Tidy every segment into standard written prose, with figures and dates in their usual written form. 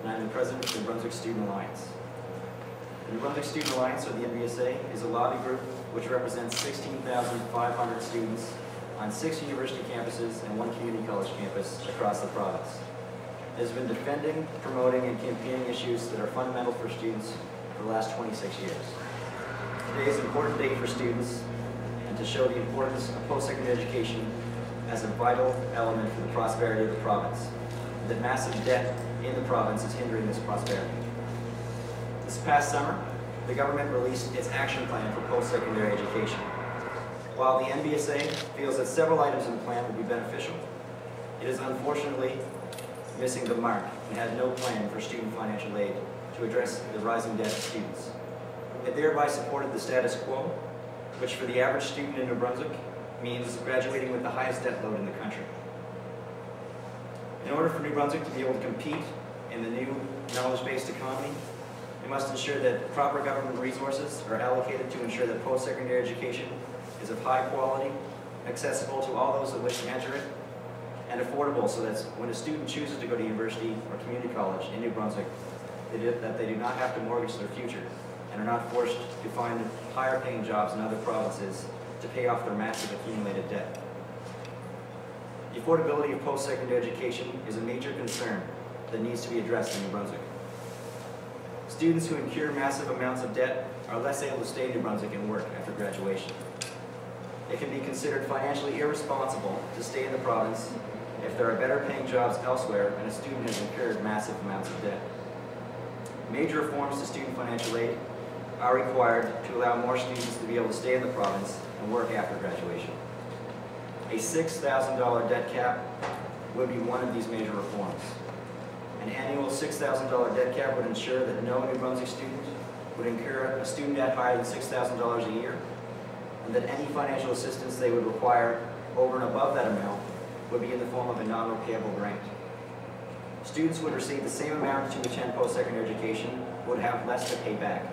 and I'm the President of the Brunswick Student Alliance. The Brunswick Student Alliance, or the NBSA, is a lobby group which represents 16,500 students on 6 university campuses and 1 community college campus across the province. It has been defending, promoting, and campaigning issues that are fundamental for students for the last 26 years. Today is an important day for students and to show the importance of post-secondary education as a vital element for the prosperity of the province. That massive debt in the province is hindering this prosperity. This past summer, the government released its action plan for post-secondary education. While the NBSA feels that several items in the plan would be beneficial, it is unfortunately missing the mark and has no plan for student financial aid to address the rising debt of students. It thereby supported the status quo, which for the average student in New Brunswick means graduating with the highest debt load in the country. In order for New Brunswick to be able to compete in the new knowledge-based economy, we must ensure that proper government resources are allocated to ensure that post-secondary education is of high quality, accessible to all those that wish to enter it, and affordable so that when a student chooses to go to university or community college in New Brunswick, that they do not have to mortgage their future and are not forced to find higher paying jobs in other provinces to pay off their massive accumulated debt. The affordability of post-secondary education is a major concern that needs to be addressed in New Brunswick. Students who incur massive amounts of debt are less able to stay in New Brunswick and work after graduation. It can be considered financially irresponsible to stay in the province if there are better paying jobs elsewhere and a student has incurred massive amounts of debt. Major reforms to student financial aid are required to allow more students to be able to stay in the province and work after graduation. A $6,000 debt cap would be one of these major reforms. An annual $6,000 debt cap would ensure that no New Brunswick student would incur a student debt higher than $6,000 a year, and that any financial assistance they would require over and above that amount would be in the form of a non-repayable grant. Students would receive the same amount to attend post-secondary education, would have less to pay back.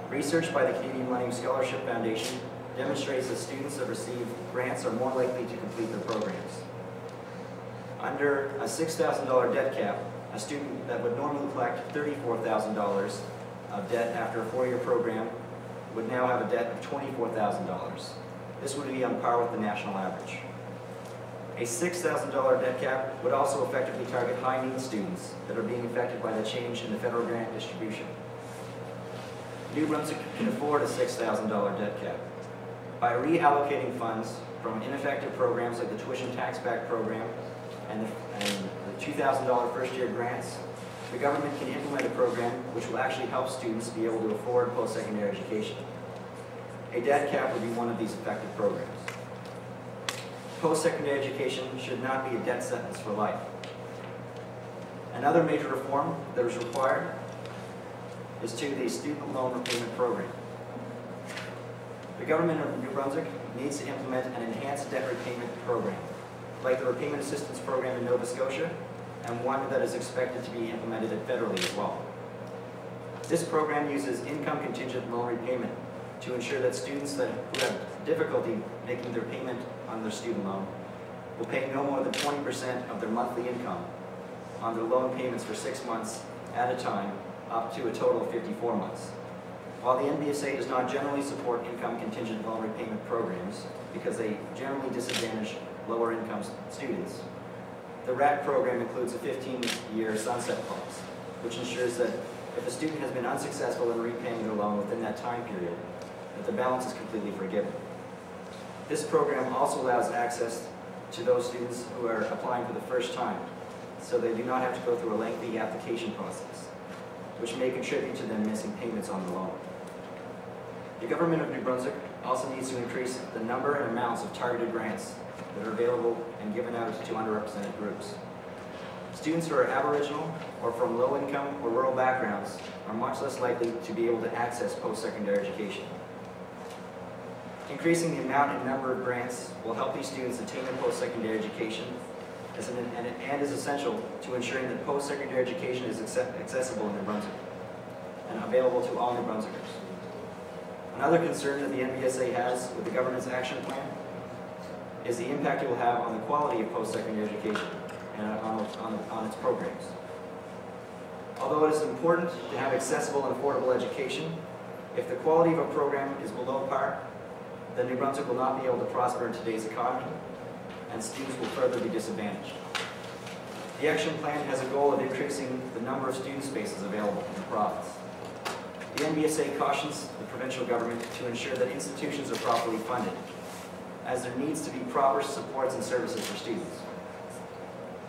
Research by the Canadian Millennium Scholarship Foundation demonstrates that students that receive grants are more likely to complete their programs. Under a $6,000 debt cap, a student that would normally collect $34,000 of debt after a 4-year program would now have a debt of $24,000. This would be on par with the national average. A $6,000 debt cap would also effectively target high-need students that are being affected by the change in the federal grant distribution. New Brunswick can afford a $6,000 debt cap. By reallocating funds from ineffective programs like the tuition tax-back program and the $2,000 first-year grants, the government can implement a program which will actually help students be able to afford post-secondary education. A debt cap would be one of these effective programs. Post-secondary education should not be a debt sentence for life. Another major reform that is required is to the student loan repayment program. The government of New Brunswick needs to implement an enhanced debt repayment program, like the Repayment Assistance Program in Nova Scotia, and one that is expected to be implemented federally as well. This program uses income contingent loan repayment to ensure that students who have difficulty making their payment on their student loan will pay no more than 20% of their monthly income on their loan payments for 6 months at a time, up to a total of 54 months. While the NBSA does not generally support income contingent loan repayment programs because they generally disadvantage lower income students, the RAT program includes a 15-year sunset clause, which ensures that if a student has been unsuccessful in repaying their loan within that time period, that the balance is completely forgiven. This program also allows access to those students who are applying for the first time, so they do not have to go through a lengthy application process, which may contribute to them missing payments on the loan. The government of New Brunswick also needs to increase the number and amounts of targeted grants that are available and given out to underrepresented groups. Students who are Aboriginal or from low-income or rural backgrounds are much less likely to be able to access post-secondary education. Increasing the amount and number of grants will help these students attain their post-secondary education and is essential to ensuring that post-secondary education is accessible in New Brunswick and available to all New Brunswickers. Another concern that the NBSA has with the government's action plan is the impact it will have on the quality of post-secondary education and on its programs. Although it is important to have accessible and affordable education, if the quality of a program is below par, then New Brunswick will not be able to prosper in today's economy, and students will further be disadvantaged. The action plan has a goal of increasing the number of student spaces available in the province. The NBSA cautions the provincial government to ensure that institutions are properly funded, as there needs to be proper supports and services for students.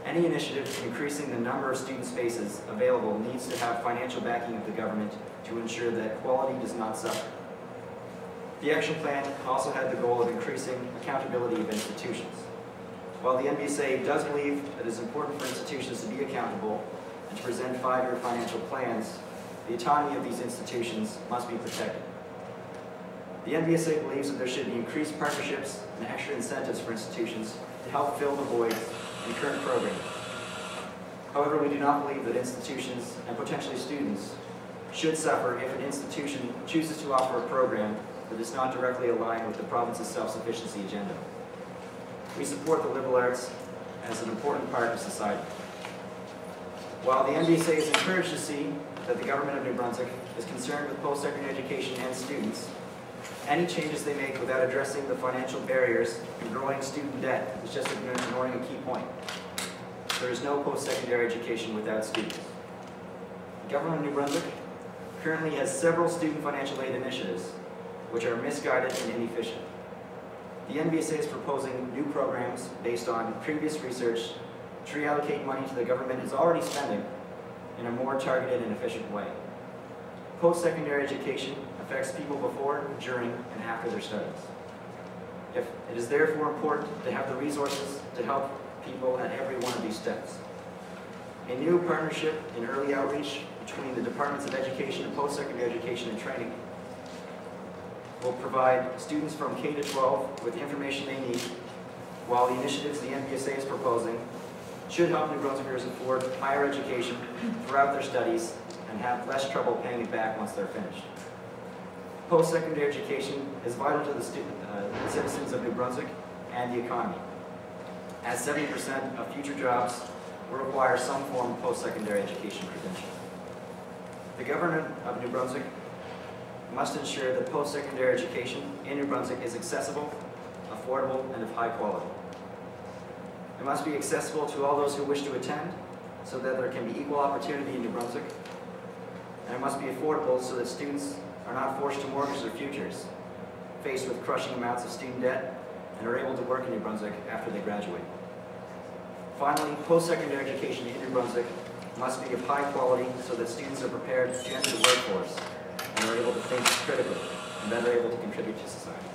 Any initiative increasing the number of student spaces available needs to have financial backing of the government to ensure that quality does not suffer. The action plan also had the goal of increasing accountability of institutions. While the NBSA does believe that it is important for institutions to be accountable and to present 5-year financial plans, the autonomy of these institutions must be protected. The NBSA believes that there should be increased partnerships and extra incentives for institutions to help fill the voids in current programming. However, we do not believe that institutions and potentially students should suffer if an institution chooses to offer a program that is not directly aligned with the province's self-sufficiency agenda. We support the liberal arts as an important part of society. While the NBSA is encouraged to see that the government of New Brunswick is concerned with post-secondary education and students, any changes they make without addressing the financial barriers and growing student debt is just ignoring a key point. There is no post-secondary education without students. The government of New Brunswick currently has several student financial aid initiatives which are misguided and inefficient. The NBSA is proposing new programs based on previous research to reallocate money to the government is already spending in a more targeted and efficient way. Post-secondary education affects people before, during, and after their studies. It is therefore important to have the resources to help people at every one of these steps. A new partnership in early outreach between the Departments of Education and Post-Secondary Education and Training will provide students from K to 12 with the information they need, while the initiatives the NBSA is proposing should help New Brunswickers afford higher education throughout their studies and have less trouble paying it back once they're finished. Post-secondary education is vital to the citizens of New Brunswick and the economy, as 70% of future jobs will require some form of post-secondary education credential. The government of New Brunswick must ensure that post-secondary education in New Brunswick is accessible, affordable, and of high quality. It must be accessible to all those who wish to attend, so that there can be equal opportunity in New Brunswick, and it must be affordable so that students are not forced to mortgage their futures, faced with crushing amounts of student debt, and are able to work in New Brunswick after they graduate. Finally, post-secondary education in New Brunswick must be of high quality so that students are prepared to enter the workforce and are able to think critically and better able to contribute to society.